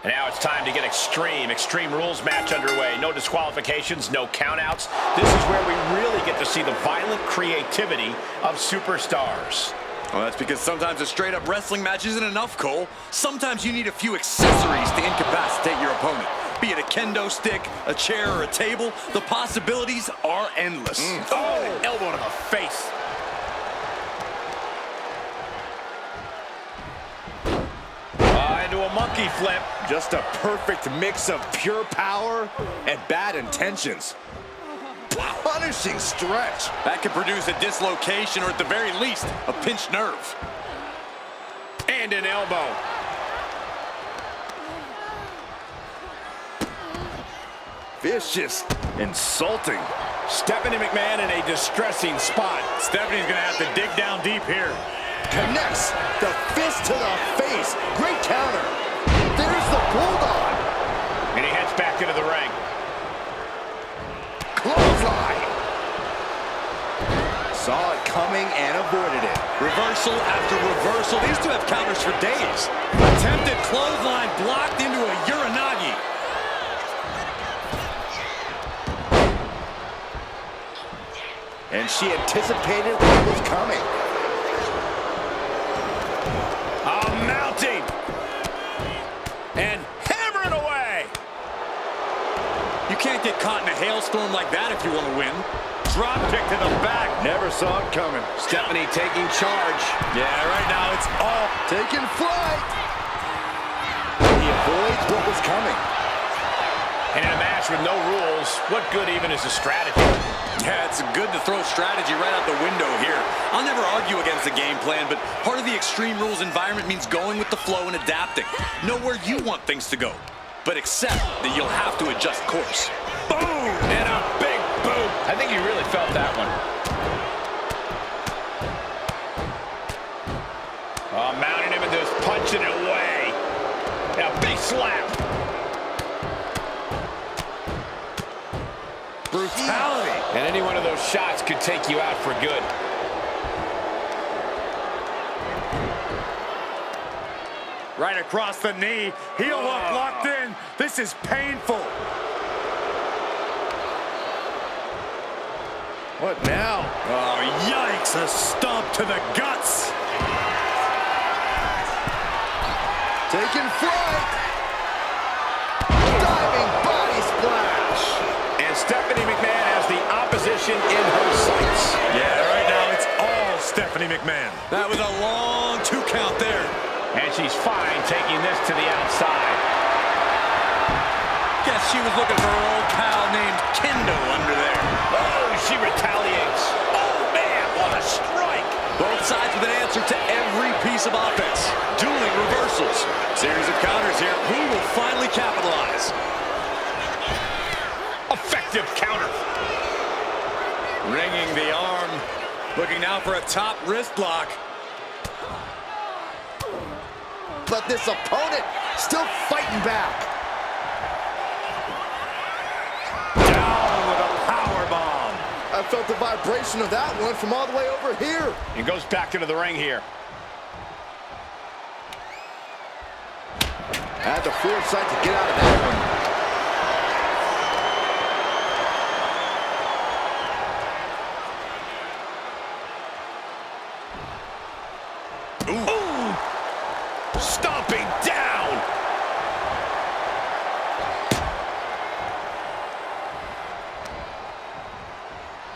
And now it's time to get extreme. Extreme Rules match underway. No disqualifications, no countouts. This is where we really get to see the violent creativity of superstars. Well, that's because sometimes a straight-up wrestling match isn't enough, Cole. Sometimes you need a few accessories to incapacitate your opponent. Be it a kendo stick, a chair, or a table, the possibilities are endless. Oh, an elbow to the face. Into a monkey flip. Just a perfect mix of pure power and bad intentions. Punishing stretch. That could produce a dislocation or at the very least, a pinched nerve. And an elbow. Vicious. Insulting. Stephanie McMahon in a distressing spot. Stephanie's gonna have to dig down deep here. Connects the fist to the face. Great counter. There's the bulldog. And he heads back into the ring. Clothesline. Saw it coming and avoided it. Reversal after reversal. These two have counters for days. Attempted clothesline blocked into a Uranagi. And she anticipated what was coming. Mounting. And hammering away. You can't get caught in a hailstorm like that if you want to win. Drop kick to the back. Never saw it coming. Stephanie taking charge. Yeah, right now it's all Taking flight. He avoids what was coming. And in a match with no rules, what good even is a strategy? Yeah, it's good to throw strategy right out the window here. I'll never argue against the game plan, but part of the Extreme Rules environment means going with the flow and adapting. Know where you want things to go, but accept that you'll have to adjust course. Boom! And a big boom. I think he really felt that one. Oh, mounting him and just punching it away. And a big slap. Brutality. And any one of those shots could take you out for good. Right across the knee. Heel hook locked in. This is painful. What now? Oh, yikes. A stomp to the guts. Taking flight. Diving body splash. And Stephanie McMahon has the opposition in her sights. Yeah, right now it's all Stephanie McMahon. That was a long 2 count there. And she's fine taking this to the outside. Guess she was looking for her old pal named Kendo under there. Oh, she retaliates. Oh, man, what a strike. Both sides with an answer to every piece of offense. Dueling reversals. Series of counters here. Who will finally capitalize? Effective counter. Ringing the arm. Looking now for a top wrist lock. But this opponent still fighting back. Down with a power bomb. I felt the vibration of that one from all the way over here. He goes back into the ring here. Had the foresight to get out of that one. Stomping down.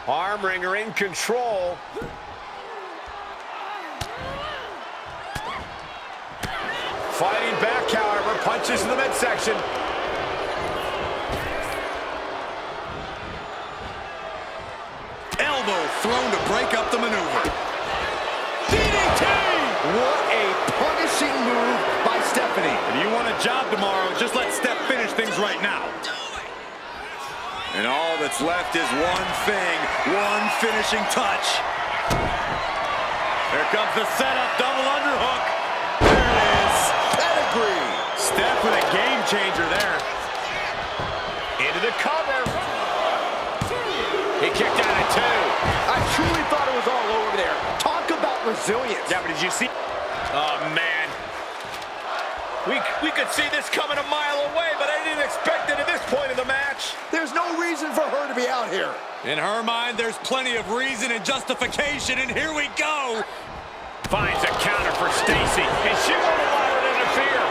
Arm wringer in control. Fighting back, however, punches in the midsection. Elbow thrown to break up the maneuver. DDT! What a punishing move by Stephanie. If you want a job tomorrow, just let Steph finish things right now. And all that's left is one thing, one finishing touch. Here comes the setup, double underhook. There it is. Pedigree. Steph with a game changer there. Into the cover. He kicked out at 2. I truly thought it was all over there. Talk about resilience. Yeah, but did you see? Oh, man. We could see this coming a mile away, but I didn't expect it at this point in the match. There's no reason for her to be out here. In her mind, there's plenty of reason and justification, and here we go. Finds a counter for Stacy, and she won't allow her to interfere.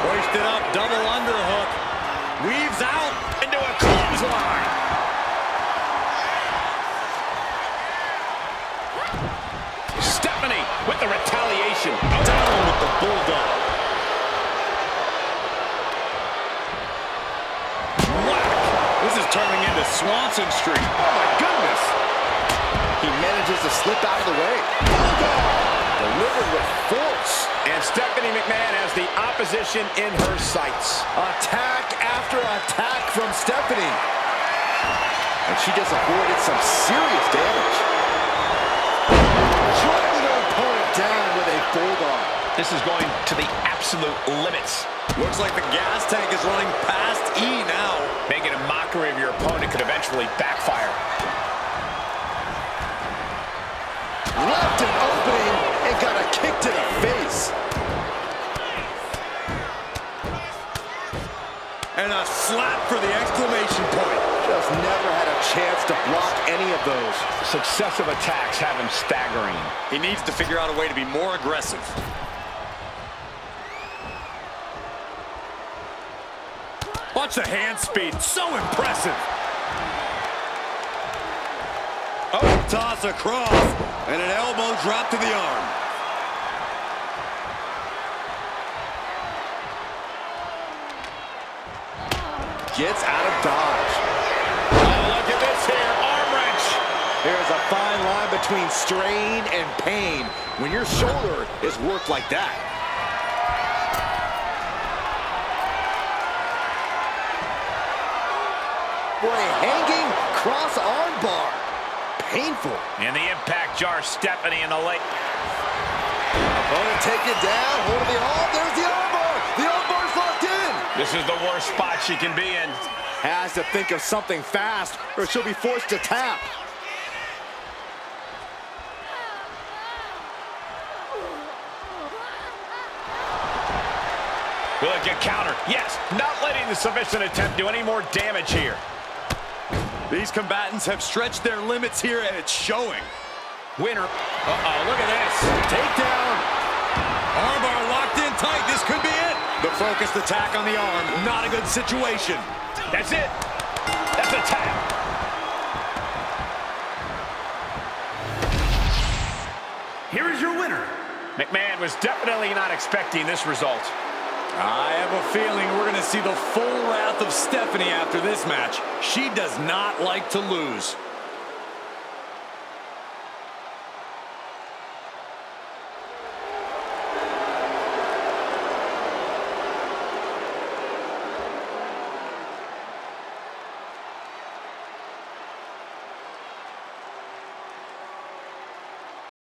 Hoisted up, double underhook. Weaves out Into a clothesline. Stephanie with the retaliation. Down with the bulldog. This is turning into Swanson Street. Oh, my goodness. He manages to slip out of the way. Bulldog. Delivered with force. And Stephanie McMahon has the opposition in her sights. Attack after attack from Stephanie. And she just avoided some serious damage. Driving her opponent down with a bulldog. This is going to the absolute limits. Looks like the gas tank is running past E now. Making a mockery of your opponent could eventually backfire. Left an opening and got a kick to the face. And a slap for the exclamation point. Just never had a chance to block any of those. Successive attacks have him staggering. He needs to figure out a way to be more aggressive. Watch the hand speed, so impressive. Oh, toss across, and an elbow drop to the arm. Gets out of dodge. Oh, look at this here, arm wrench. There's a fine line between strain and pain when your shoulder is worked like that. For a hanging cross arm bar. Painful. And the impact jar Stephanie in the late. Opponent taken down, holding the arm. There's the arm bar. The arm bar's locked in. This is the worst spot she can be in. Has to think of something fast or she'll be forced to tap. Will it get countered? Yes, not letting the submission attempt do any more damage here. These combatants have stretched their limits here, and it's showing. Winner. Uh-oh, look at this. Takedown. Armbar locked in tight. This could be it. The focused attack on the arm. Not a good situation. That's it. That's a tap. Here is your winner. McMahon was definitely not expecting this result. I have a feeling we're going to see the full wrath of Stephanie after this match. She does not like to lose.